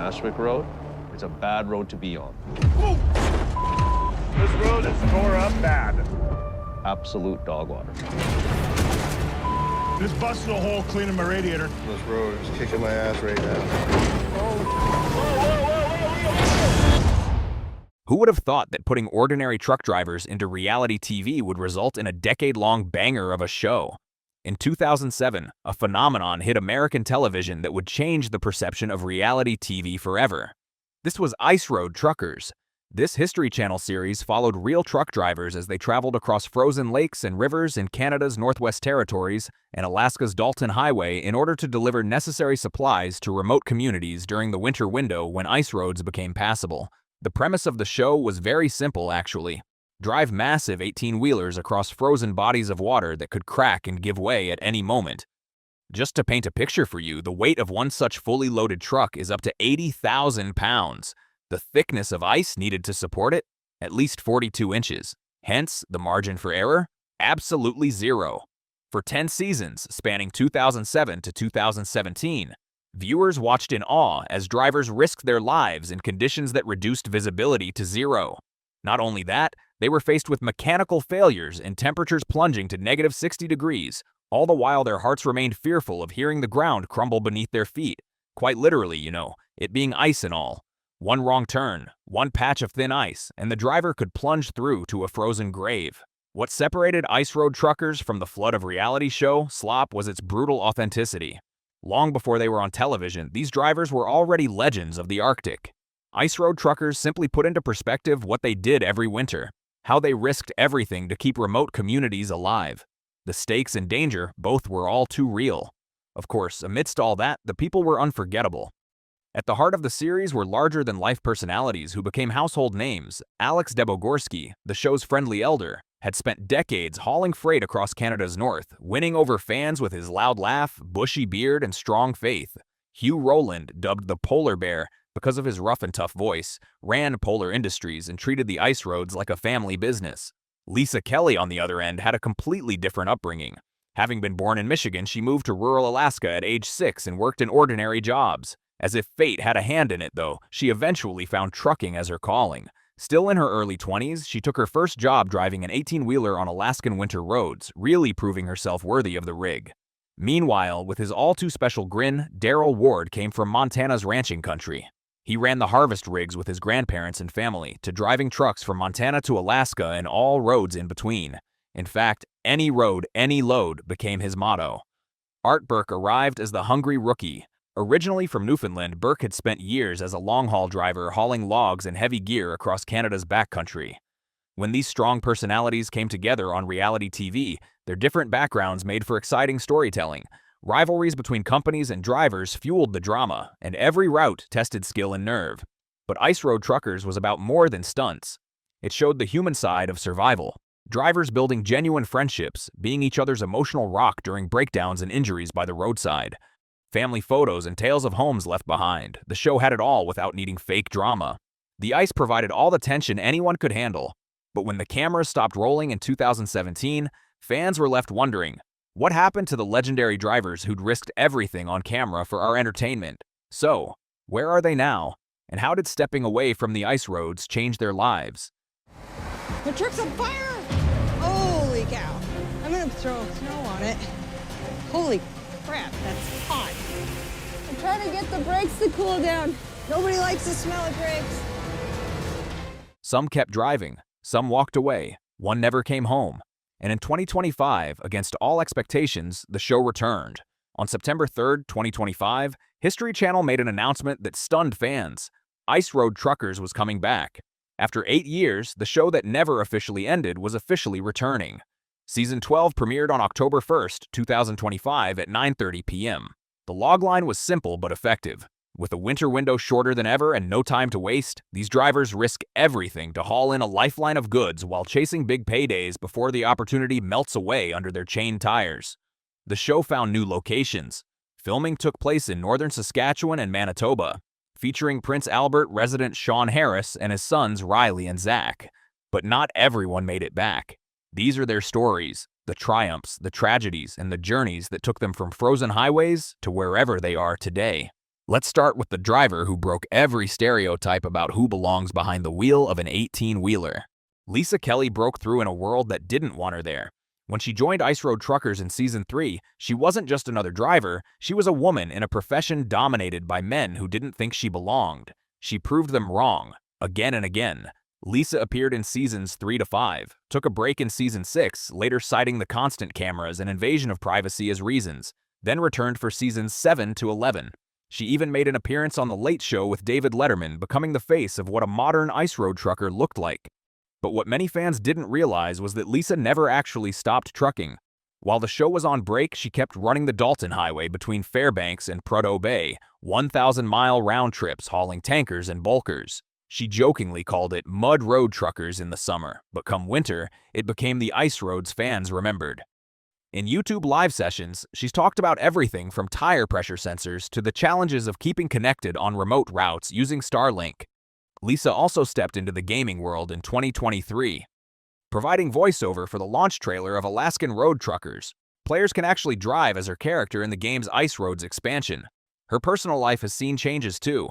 Mashwick Road, it's a bad road to be on. This road is tore up bad. Absolute dog water. Just busted a hole cleaning my radiator. This road is kicking my ass right now. Who would have thought that putting ordinary truck drivers into reality TV would result in a decade-long banger of a show? In 2007, a phenomenon hit American television that would change the perception of reality TV forever. This was Ice Road Truckers. This History Channel series followed real truck drivers as they traveled across frozen lakes and rivers in Canada's Northwest Territories and Alaska's Dalton Highway in order to deliver necessary supplies to remote communities during the winter window when ice roads became passable. The premise of the show was very simple, actually. Drive massive 18-wheelers across frozen bodies of water that could crack and give way at any moment. Just to paint a picture for you, the weight of one such fully loaded truck is up to 80,000 pounds. The thickness of ice needed to support it? At least 42 inches. Hence, the margin for error? Absolutely zero. For 10 seasons, spanning 2007 to 2017, viewers watched in awe as drivers risked their lives in conditions that reduced visibility to zero. Not only that, they were faced with mechanical failures and temperatures plunging to negative 60 degrees, all the while their hearts remained fearful of hearing the ground crumble beneath their feet. Quite literally, you know, it being ice and all. One wrong turn, one patch of thin ice, and the driver could plunge through to a frozen grave. What separated Ice Road Truckers from the flood of reality show slop was its brutal authenticity. Long before they were on television, these drivers were already legends of the Arctic. Ice Road Truckers simply put into perspective what they did every winter, how they risked everything to keep remote communities alive. The stakes and danger both were all too real. Of course, amidst all that, the people were unforgettable. At the heart of the series were larger-than-life personalities who became household names. Alex Debogorski, the show's friendly elder, had spent decades hauling freight across Canada's north, winning over fans with his loud laugh, bushy beard, and strong faith. Hugh Rowland, dubbed the Polar Bear because of his rough and tough voice, ran Polar Industries and treated the ice roads like a family business. Lisa Kelly, on the other end, had a completely different upbringing. Having been born in Michigan, she moved to rural Alaska at age 6 and worked in ordinary jobs. As if fate had a hand in it, though, she eventually found trucking as her calling. Still in her early 20s, she took her first job driving an 18-wheeler on Alaskan winter roads, really proving herself worthy of the rig. Meanwhile, with his all-too-special grin, Daryl Ward came from Montana's ranching country. He ran the harvest rigs with his grandparents and family, to driving trucks from Montana to Alaska and all roads in between. In fact, any road, any load became his motto. Art Burke arrived as the hungry rookie. Originally from Newfoundland, Burke had spent years as a long-haul driver hauling logs and heavy gear across Canada's backcountry. When these strong personalities came together on reality TV, their different backgrounds made for exciting storytelling. Rivalries between companies and drivers fueled the drama, and every route tested skill and nerve. But Ice Road Truckers was about more than stunts. It showed the human side of survival. Drivers building genuine friendships, being each other's emotional rock during breakdowns and injuries by the roadside. Family photos and tales of homes left behind. The show had it all without needing fake drama. The ice provided all the tension anyone could handle. But when the cameras stopped rolling in 2017, fans were left wondering, what happened to the legendary drivers who'd risked everything on camera for our entertainment? So, where are they now? And how did stepping away from the ice roads change their lives? The truck's on fire! Holy cow. I'm gonna throw snow on it. Holy crap, that's hot. I'm trying to get the brakes to cool down. Nobody likes the smell of brakes. Some kept driving, some walked away, one never came home. And in 2025, against all expectations, the show returned. On September 3rd, 2025, History Channel made an announcement that stunned fans. Ice Road Truckers was coming back. After 8 years, the show that never officially ended was officially returning. Season 12 premiered on October 1st, 2025 at 9:30 p.m. The logline was simple but effective. With a winter window shorter than ever and no time to waste, these drivers risk everything to haul in a lifeline of goods while chasing big paydays before the opportunity melts away under their chained tires. The show found new locations. Filming took place in northern Saskatchewan and Manitoba, featuring Prince Albert resident Sean Harris and his sons Riley and Zach. But not everyone made it back. These are their stories, the triumphs, the tragedies, and the journeys that took them from frozen highways to wherever they are today. Let's start with the driver who broke every stereotype about who belongs behind the wheel of an 18-wheeler. Lisa Kelly broke through in a world that didn't want her there. When she joined Ice Road Truckers in Season 3, she wasn't just another driver, she was a woman in a profession dominated by men who didn't think she belonged. She proved them wrong, again and again. Lisa appeared in Seasons 3 to 5, took a break in Season 6, later citing the constant cameras and invasion of privacy as reasons, then returned for Seasons 7 to 11. She even made an appearance on The Late Show with David Letterman, becoming the face of what a modern ice road trucker looked like. But what many fans didn't realize was that Lisa never actually stopped trucking. While the show was on break, she kept running the Dalton Highway between Fairbanks and Prudhoe Bay, 1,000-mile round trips hauling tankers and bulkers. She jokingly called it mud road truckers in the summer, but come winter, it became the ice roads fans remembered. In YouTube live sessions, she's talked about everything from tire pressure sensors to the challenges of keeping connected on remote routes using Starlink. Lisa also stepped into the gaming world in 2023, providing voiceover for the launch trailer of Alaskan Road Truckers. Players can actually drive as her character in the game's Ice Roads expansion. Her personal life has seen changes too.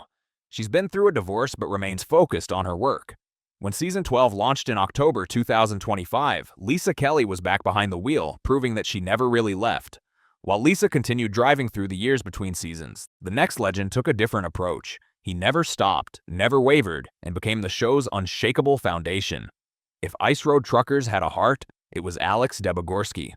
She's been through a divorce but remains focused on her work. When Season 12 launched in October 2025, Lisa Kelly was back behind the wheel, proving that she never really left. While Lisa continued driving through the years between seasons, the next legend took a different approach. He never stopped, never wavered, and became the show's unshakable foundation. If Ice Road Truckers had a heart, it was Alex Debogorski.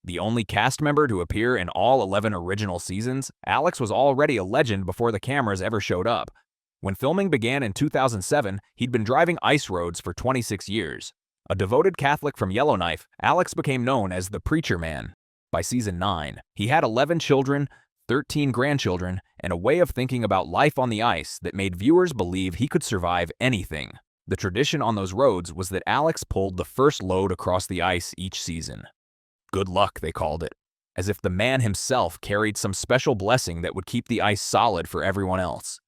The only cast member to appear in all 11 original seasons, Alex was already a legend before the cameras ever showed up. When filming began in 2007, he'd been driving ice roads for 26 years. A devoted Catholic from Yellowknife, Alex became known as the Preacher Man. By Season 9, he had 11 children, 13 grandchildren, and a way of thinking about life on the ice that made viewers believe he could survive anything. The tradition on those roads was that Alex pulled the first load across the ice each season. Good luck, they called it, as if the man himself carried some special blessing that would keep the ice solid for everyone else.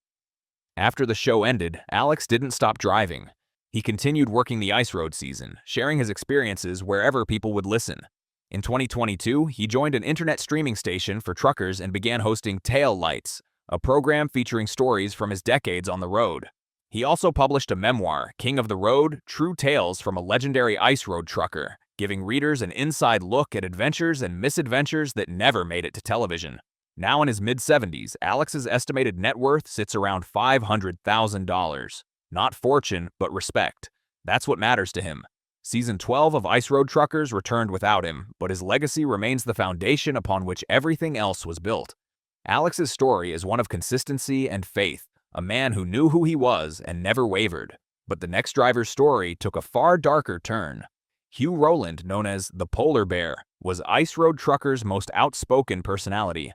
After the show ended, Alex didn't stop driving. He continued working the ice road season, sharing his experiences wherever people would listen. In 2022, he joined an internet streaming station for truckers and began hosting Tail Lights, a program featuring stories from his decades on the road. He also published a memoir, King of the Road: True Tales from a Legendary Ice Road Trucker, giving readers an inside look at adventures and misadventures that never made it to television. Now in his mid-70s, Alex's estimated net worth sits around $500,000. Not fortune, but respect. That's what matters to him. Season 12 of Ice Road Truckers returned without him, but his legacy remains the foundation upon which everything else was built. Alex's story is one of consistency and faith, a man who knew who he was and never wavered. But the next driver's story took a far darker turn. Hugh Rowland, known as the Polar Bear, was Ice Road Truckers' most outspoken personality.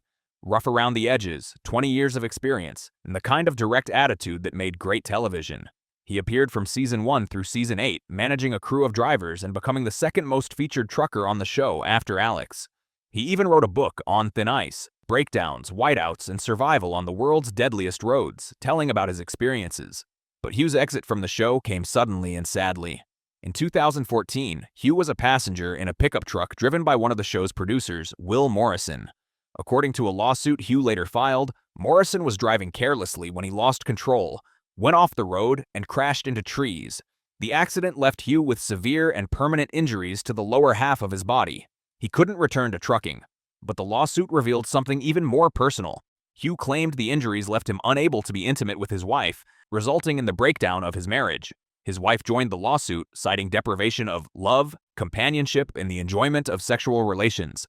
Rough around the edges, 20 years of experience, and the kind of direct attitude that made great television. He appeared from Season 1 through Season 8, managing a crew of drivers and becoming the second most featured trucker on the show after Alex. He even wrote a book, On Thin Ice, breakdowns, whiteouts, and survival on the world's deadliest roads, telling about his experiences. But Hugh's exit from the show came suddenly and sadly. In 2014, Hugh was a passenger in a pickup truck driven by one of the show's producers, Will Morrison. According to a lawsuit Hugh later filed, Morrison was driving carelessly when he lost control, went off the road, and crashed into trees. The accident left Hugh with severe and permanent injuries to the lower half of his body. He couldn't return to trucking. But the lawsuit revealed something even more personal. Hugh claimed the injuries left him unable to be intimate with his wife, resulting in the breakdown of his marriage. His wife joined the lawsuit, citing deprivation of love, companionship, and the enjoyment of sexual relations.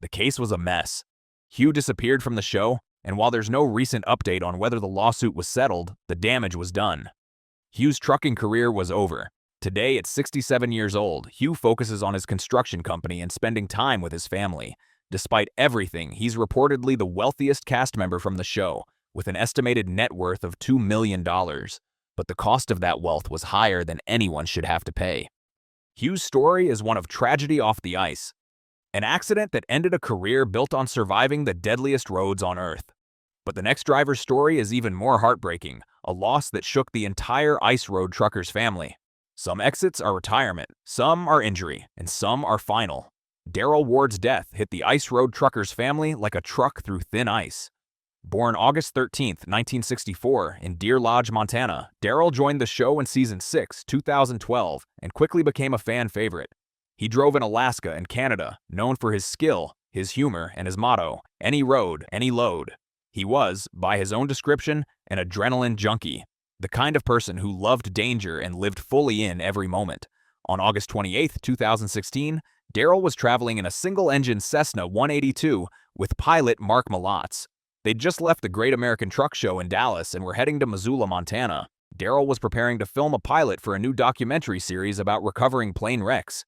The case was a mess. Hugh disappeared from the show, and while there's no recent update on whether the lawsuit was settled, the damage was done. Hugh's trucking career was over. Today, at 67 years old, Hugh focuses on his construction company and spending time with his family. Despite everything, he's reportedly the wealthiest cast member from the show, with an estimated net worth of $2 million. But the cost of that wealth was higher than anyone should have to pay. Hugh's story is one of tragedy off the ice. An accident that ended a career built on surviving the deadliest roads on Earth. But the next driver's story is even more heartbreaking, a loss that shook the entire Ice Road Truckers family. Some exits are retirement, some are injury, and some are final. Daryl Ward's death hit the Ice Road Truckers family like a truck through thin ice. Born August 13, 1964, in Deer Lodge, Montana, Darrell joined the show in Season 6, 2012, and quickly became a fan favorite. He drove in Alaska and Canada, known for his skill, his humor, and his motto, "Any road, any load." He was, by his own description, an adrenaline junkie, the kind of person who loved danger and lived fully in every moment. On August 28, 2016, Darrell was traveling in a single-engine Cessna 182 with pilot Mark Malotz. They'd just left the Great American Truck Show in Dallas and were heading to Missoula, Montana. Darrell was preparing to film a pilot for a new documentary series about recovering plane wrecks.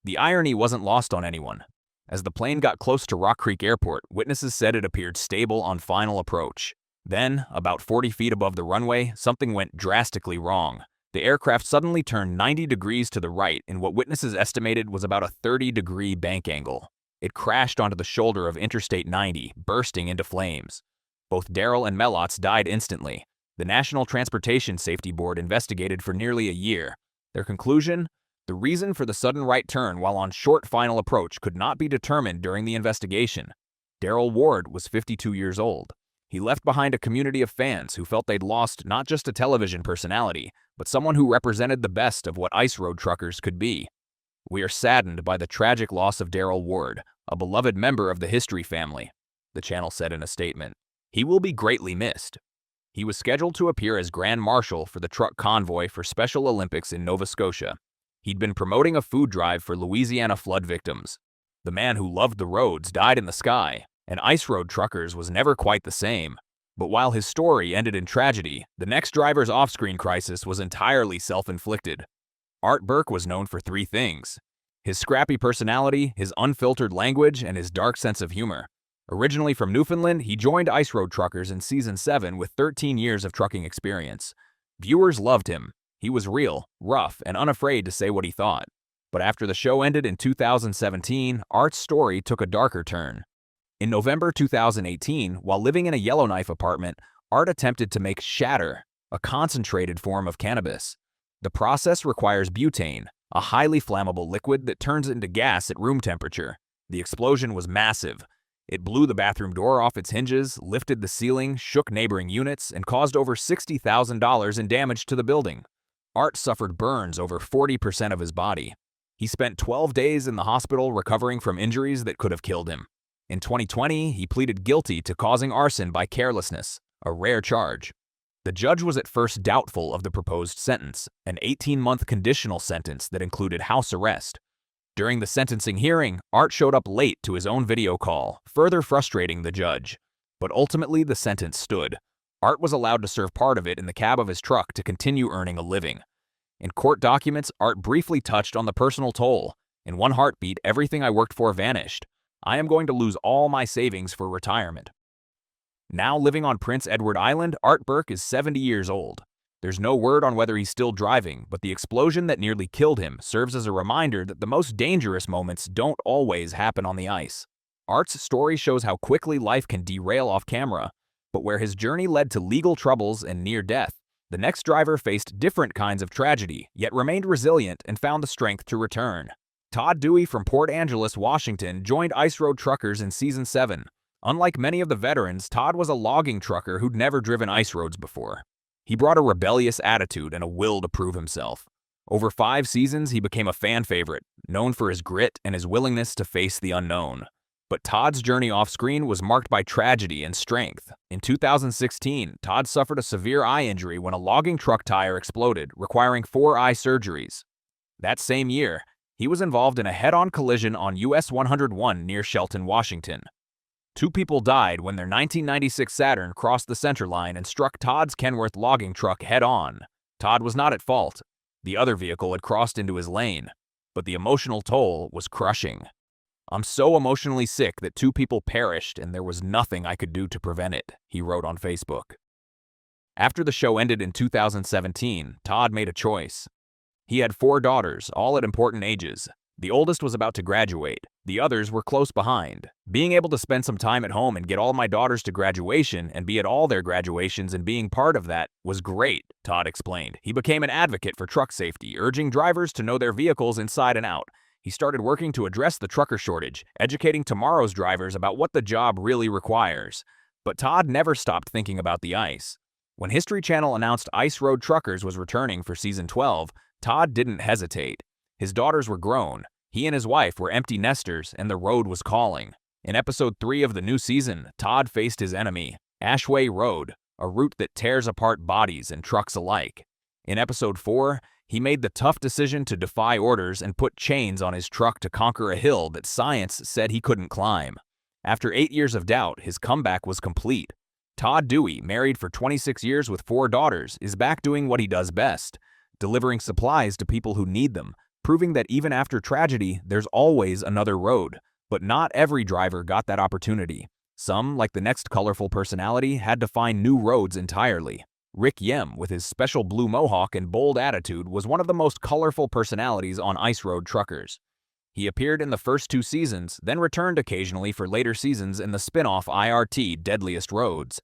The irony wasn't lost on anyone. As the plane got close to Rock Creek Airport, witnesses said it appeared stable on final approach. Then, about 40 feet above the runway, something went drastically wrong. The aircraft suddenly turned 90 degrees to the right in what witnesses estimated was about a 30-degree bank angle. It crashed onto the shoulder of Interstate 90, bursting into flames. Both Darrell and Malotz died instantly. The National Transportation Safety Board investigated for nearly a year. Their conclusion? The reason for the sudden right turn while on short final approach could not be determined during the investigation. Darrell Ward was 52 years old. He left behind a community of fans who felt they'd lost not just a television personality, but someone who represented the best of what ice road truckers could be. "We are saddened by the tragic loss of Darrell Ward, a beloved member of the History family," the channel said in a statement. "He will be greatly missed." He was scheduled to appear as Grand Marshal for the truck convoy for Special Olympics in Nova Scotia. He'd been promoting a food drive for Louisiana flood victims. The man who loved the roads died in the sky, and ice road truckers was never quite the same. But while his story ended in tragedy, the next driver's off-screen crisis was entirely self-inflicted. Art Burke was known for three things: his scrappy personality, his unfiltered language, and his dark sense of humor. Originally from Newfoundland, he joined ice road truckers in Season 7 with 13 years of trucking experience. Viewers loved him. He was real, rough, and unafraid to say what he thought. But after the show ended in 2017, Art's story took a darker turn. In November 2018, while living in a Yellowknife apartment, Art attempted to make shatter, a concentrated form of cannabis. The process requires butane, a highly flammable liquid that turns into gas at room temperature. The explosion was massive. It blew the bathroom door off its hinges, lifted the ceiling, shook neighboring units, and caused over $60,000 in damage to the building. Art suffered burns over 40% of his body. He spent 12 days in the hospital recovering from injuries that could have killed him. In 2020, he pleaded guilty to causing arson by carelessness, a rare charge. The judge was at first doubtful of the proposed sentence, an 18-month conditional sentence that included house arrest. During the sentencing hearing, Art showed up late to his own video call, further frustrating the judge. But ultimately, the sentence stood. Art was allowed to serve part of it in the cab of his truck to continue earning a living. In court documents, Art briefly touched on the personal toll. "In one heartbeat, everything I worked for vanished. I am going to lose all my savings for retirement." Now living on Prince Edward Island, Art Burke is 70 years old. There's no word on whether he's still driving, but the explosion that nearly killed him serves as a reminder that the most dangerous moments don't always happen on the ice. Art's story shows how quickly life can derail off camera, but where his journey led to legal troubles and near death, the next driver faced different kinds of tragedy, yet remained resilient and found the strength to return. Todd Dewey from Port Angeles, Washington, joined ice road truckers in Season 7. Unlike many of the veterans, Todd was a logging trucker who'd never driven ice roads before. He brought a rebellious attitude and a will to prove himself. Over 5 seasons, he became a fan favorite, known for his grit and his willingness to face the unknown. But Todd's journey off-screen was marked by tragedy and strength. In 2016, Todd suffered a severe eye injury when a logging truck tire exploded, requiring 4 eye surgeries. That same year, he was involved in a head-on collision on US 101 near Shelton, Washington. 2 people died when their 1996 Saturn crossed the center line and struck Todd's Kenworth logging truck head-on. Todd was not at fault. The other vehicle had crossed into his lane. But the emotional toll was crushing. "I'm so emotionally sick that 2 people perished and there was nothing I could do to prevent it," he wrote on Facebook. After the show ended in 2017, Todd made a choice. He had 4 daughters, all at important ages. The oldest was about to graduate. The others were close behind. "Being able to spend some time at home and get all my daughters to graduation and be at all their graduations and being part of that was great," Todd explained. He became an advocate for truck safety, urging drivers to know their vehicles inside and out. He started working to address the trucker shortage, educating tomorrow's drivers about what the job really requires. But Todd never stopped thinking about the ice. When History Channel announced Ice Road Truckers was returning for season 12, Todd didn't hesitate. His daughters were grown, he and his wife were empty nesters, and the road was calling. In episode 3 of the new season, Todd faced his enemy, Ashway Road, a route that tears apart bodies and trucks alike. In episode 4, he made the tough decision to defy orders and put chains on his truck to conquer a hill that science said he couldn't climb. After 8 years of doubt, his comeback was complete. Todd Dewey, married for 26 years with 4 daughters, is back doing what he does best, delivering supplies to people who need them, proving that even after tragedy, there's always another road. But not every driver got that opportunity. Some, like the next colorful personality, had to find new roads entirely. Rick Yem, with his special blue mohawk and bold attitude, was one of the most colorful personalities on Ice Road Truckers. He appeared in the first 2 seasons, then returned occasionally for later seasons in the spin-off IRT Deadliest Roads.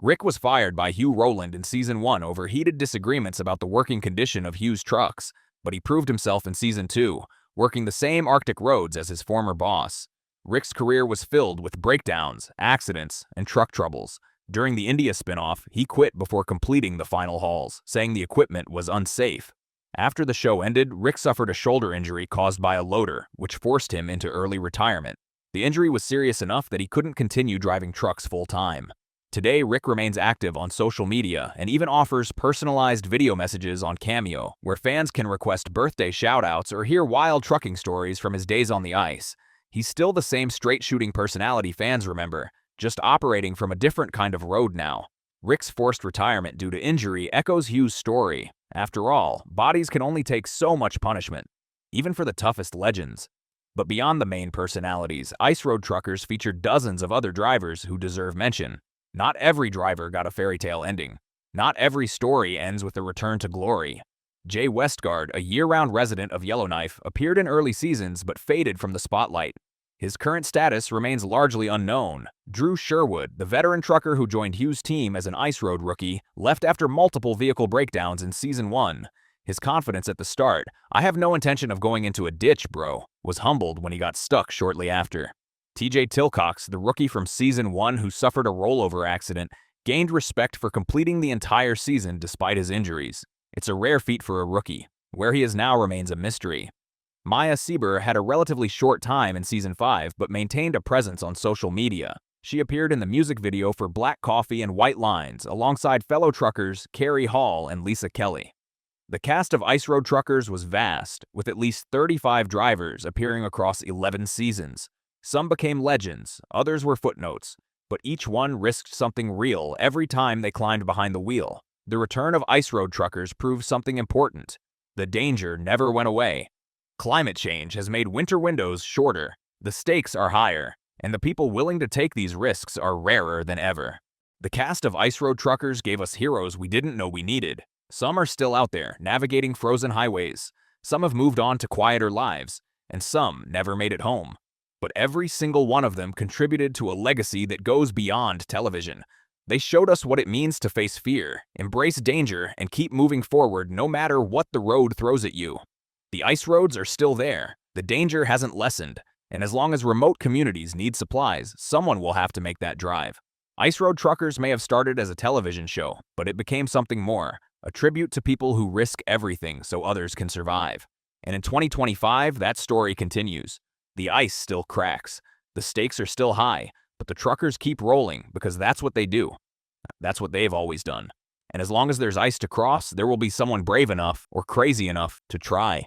Rick was fired by Hugh Rowland in season 1 over heated disagreements about the working condition of Hugh's trucks, but he proved himself in season 2, working the same Arctic roads as his former boss. Rick's career was filled with breakdowns, accidents, and truck troubles. During the India spin-off, he quit before completing the final hauls, saying the equipment was unsafe. After the show ended, Rick suffered a shoulder injury caused by a loader, which forced him into early retirement. The injury was serious enough that he couldn't continue driving trucks full-time. Today, Rick remains active on social media and even offers personalized video messages on Cameo, where fans can request birthday shout-outs or hear wild trucking stories from his days on the ice. He's still the same straight-shooting personality fans remember, just operating from a different kind of road now. Rick's forced retirement due to injury echoes Hugh's story. After all, bodies can only take so much punishment, even for the toughest legends. But beyond the main personalities, Ice Road Truckers featured dozens of other drivers who deserve mention. Not every driver got a fairy tale ending. Not every story ends with a return to glory. Jay Westgard, a year-round resident of Yellowknife, appeared in early seasons but faded from the spotlight. His current status remains largely unknown. Drew Sherwood, the veteran trucker who joined Hugh's team as an Ice Road rookie, left after multiple vehicle breakdowns in season 1. His confidence at the start, "I have no intention of going into a ditch, bro," was humbled when he got stuck shortly after. TJ Tilcox, the rookie from season 1 who suffered a rollover accident, gained respect for completing the entire season despite his injuries. It's a rare feat for a rookie. Where he is now remains a mystery. Maya Sieber had a relatively short time in season 5 but maintained a presence on social media. She appeared in the music video for Black Coffee and White Lines alongside fellow truckers Carrie Hall and Lisa Kelly. The cast of Ice Road Truckers was vast, with at least 35 drivers appearing across 11 seasons. Some became legends, others were footnotes, but each one risked something real every time they climbed behind the wheel. The return of Ice Road Truckers proved something important. The danger never went away. Climate change has made winter windows shorter, the stakes are higher, and the people willing to take these risks are rarer than ever. The cast of Ice Road Truckers gave us heroes we didn't know we needed. Some are still out there, navigating frozen highways. Some have moved on to quieter lives, and some never made it home. But every single one of them contributed to a legacy that goes beyond television. They showed us what it means to face fear, embrace danger, and keep moving forward no matter what the road throws at you. The ice roads are still there, the danger hasn't lessened, and as long as remote communities need supplies, someone will have to make that drive. Ice Road Truckers may have started as a television show, but it became something more, a tribute to people who risk everything so others can survive. And in 2025, that story continues. The ice still cracks, the stakes are still high, but the truckers keep rolling because that's what they do. That's what they've always done. And as long as there's ice to cross, there will be someone brave enough or crazy enough to try.